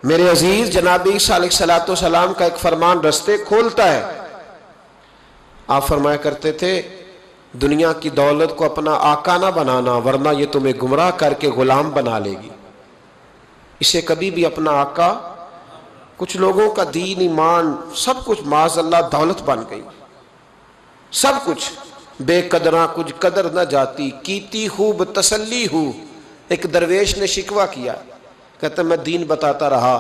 میرے عزیز جناب عیسیٰ علیہ السلام کا ایک فرمان رستے کھولتا ہے۔ آپ فرمایا کرتے تھے دنیا کی دولت کو اپنا آقا نہ بنانا، ورنہ یہ تمہیں گمراہ کر کے غلام بنا لے گی۔ اسے کبھی بھی اپنا آقا، کچھ لوگوں کا دین ایمان سب کچھ معاذ اللہ دولت بن گئی، سب کچھ بے قدراں کچھ قدر نہ جاتی، کیتی خوب تسلی ہو۔ ایک درویش نے شکوہ کیا، کہتا میں دین بتاتا رہا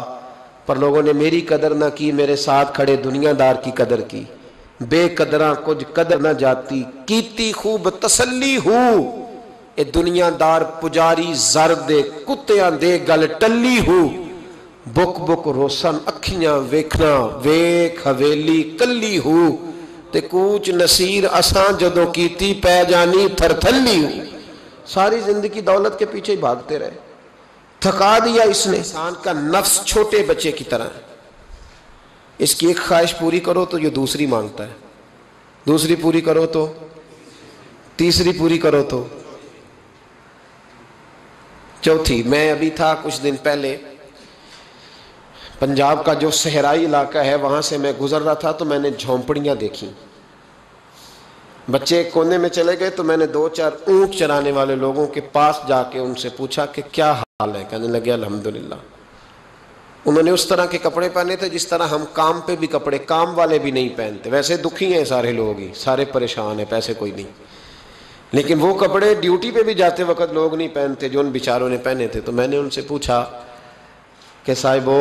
پر لوگوں نے میری قدر نہ کی، میرے ساتھ کھڑے دنیا دار کی قدر کی۔ بے قدراں کچھ قدر نہ جاتی، کیتی خوب تسلی ہو۔ اے دنیا دار پجاری زر دے، کتیاں دے گل ٹلی ہو۔ بک بک روشن اکھیاں ویکھنا، ویکھ حویلی کلی ہو۔ تے کوچ نصیر اساں جدوں کیتی پہ جانی تھر تھلی ہو۔ ساری زندگی دولت کے پیچھے ہی بھاگتے رہے، تھکا دیا اس نے۔ انسان کا نفس چھوٹے بچے کی طرح ہے، اس کی ایک خواہش پوری کرو تو یہ دوسری مانگتا ہے، دوسری پوری کرو تو تیسری پوری کرو تو چوتھی۔ میں ابھی تھا کچھ دن پہلے پنجاب کا جو صحرائی علاقہ ہے، وہاں سے میں گزر رہا تھا تو میں نے جھونپڑیاں دیکھی۔ بچے کونے میں چلے گئے تو میں نے 2-4 اونٹ چرانے والے لوگوں کے پاس جا کے ان سے پوچھا کہ کیا حال ہے؟ کہنے لگے الحمدللہ۔ انہوں نے اس طرح کے کپڑے پہنے تھے جس طرح ہم کام پہ بھی کپڑے کام والے بھی نہیں پہنتے۔ ویسے دکھی ہیں سارے لوگ ہی، سارے پریشان ہیں، پیسے کوئی نہیں، لیکن وہ کپڑے ڈیوٹی پہ بھی جاتے وقت لوگ نہیں پہنتے جو ان بیچاروں نے پہنے تھے۔ تو میں نے ان سے پوچھا کہ صاحبو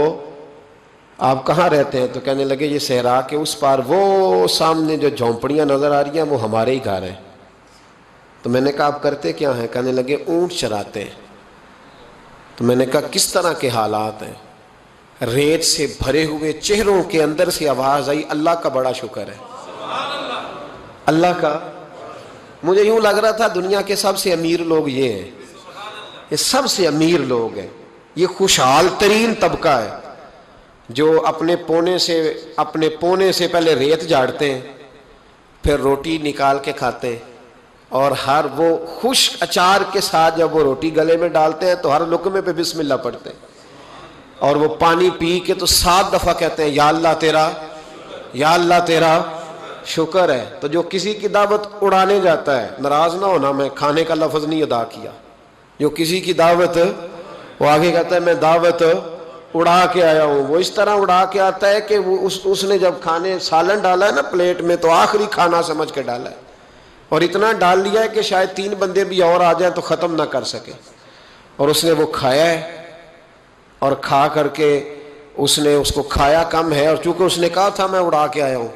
آپ کہاں رہتے ہیں؟ تو کہنے لگے یہ صحرا کے اس پار وہ سامنے جو جھونپڑیاں نظر آ رہی ہیں وہ ہمارے ہی گھر ہیں۔ تو میں نے کہا آپ کرتے کیا ہیں؟ کہنے لگے اونٹ چراتے ہیں۔ تو میں نے کہا کس طرح کے حالات ہیں؟ ریت سے بھرے ہوئے چہروں کے اندر سے آواز آئی اللہ کا بڑا شکر ہے، اللہ کا۔ مجھے یوں لگ رہا تھا دنیا کے سب سے امیر لوگ یہ ہیں، یہ سب سے امیر لوگ ہیں، یہ خوشحال ترین طبقہ ہے جو اپنے پونے سے پہلے ریت جاڑتے ہیں، پھر روٹی نکال کے کھاتے ہیں، اور ہر وہ خشک اچار کے ساتھ جب وہ روٹی گلے میں ڈالتے ہیں تو ہر لقمے پہ بسم اللہ پڑھتے ہیں، اور وہ پانی پی کے تو 7 دفعہ کہتے ہیں یا اللہ تیرا، یا اللہ تیرا شکر ہے۔ تو جو کسی کی دعوت اڑانے جاتا ہے، ناراض نہ ہونا میں کھانے کا لفظ نہیں ادا کیا، جو کسی کی دعوت وہ آگے کہتا ہے میں دعوت اڑا کے آیا ہوں، وہ اس طرح اڑا کے آتا ہے کہ وہ اس نے جب کھانے سالن ڈالا ہے نا پلیٹ میں تو آخری کھانا سمجھ کے ڈالا ہے، اور اتنا ڈال لیا ہے کہ شاید 3 بندے بھی اور آ جائیں تو ختم نہ کر سکے، اور اس نے وہ کھایا ہے، اور کھا کر کے اس نے اس کو کھایا کم ہے، اور چونکہ اس نے کہا تھا میں اڑا کے آیا ہوں،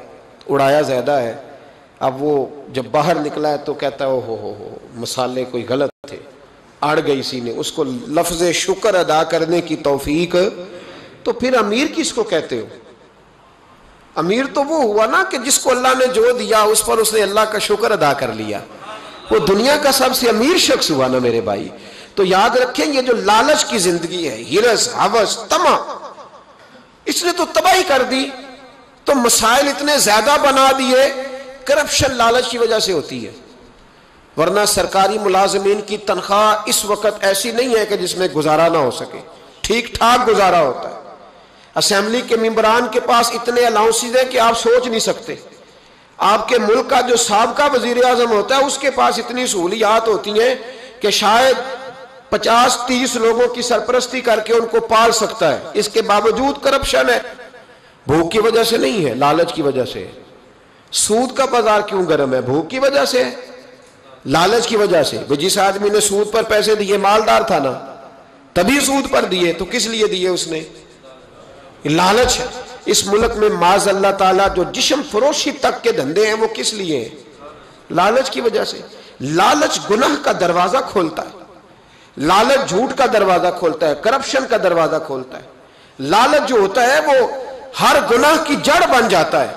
اڑایا زیادہ ہے۔ اب وہ جب باہر نکلا ہے تو کہتا ہے ہو مسالے کوئی غلط تھے، اڑ گئی سینے، اس کو لفظ شکر ادا کرنے کی توفیق۔ تو پھر امیر کس کو کہتے ہو؟ امیر تو وہ ہوا نا کہ جس کو اللہ نے جو دیا اس پر اس نے اللہ کا شکر ادا کر لیا، وہ دنیا کا سب سے امیر شخص ہوا نا میرے بھائی۔ تو یاد رکھیں یہ جو لالچ کی زندگی ہے، ہرس ہوس طمع، اس نے تو تباہی کر دی، تو مسائل اتنے زیادہ بنا دیے۔ کرپشن لالچ کی وجہ سے ہوتی ہے، ورنہ سرکاری ملازمین کی تنخواہ اس وقت ایسی نہیں ہے کہ جس میں گزارا نہ ہو سکے، ٹھیک ٹھاک گزارا ہوتا ہے۔ اسمبلی کے ممبران کے پاس اتنے الاؤنسز ہیں کہ آپ سوچ نہیں سکتے۔ آپ کے ملک کا جو سابقہ وزیر اعظم ہوتا ہے اس کے پاس اتنی سہولیات ہوتی ہیں کہ شاید 50-30 لوگوں کی سرپرستی کر کے ان کو پال سکتا ہے، اس کے باوجود کرپشن ہے۔ بھوک کی وجہ سے نہیں ہے، لالچ کی وجہ سے۔ سود کا بازار کیوں گرم ہے؟ بھوک کی وجہ سے، لالچ کی وجہ سے۔ جس آدمی نے سود پر پیسے دیے مالدار تھا نا، تبھی سود پر دیے، تو کس لیے دیے اس نے؟ لالچ ہے۔ اس ملک میں معاذ اللہ تعالیٰ جو جسم فروشی تک کے دھندے ہیں وہ کس لیے ہیں؟ لالچ کی وجہ سے۔ لالچ گناہ کا دروازہ کھولتا ہے، لالچ جھوٹ کا دروازہ کھولتا ہے، کرپشن کا دروازہ کھولتا ہے۔ لالچ جو ہوتا ہے وہ ہر گناہ کی جڑ بن جاتا ہے۔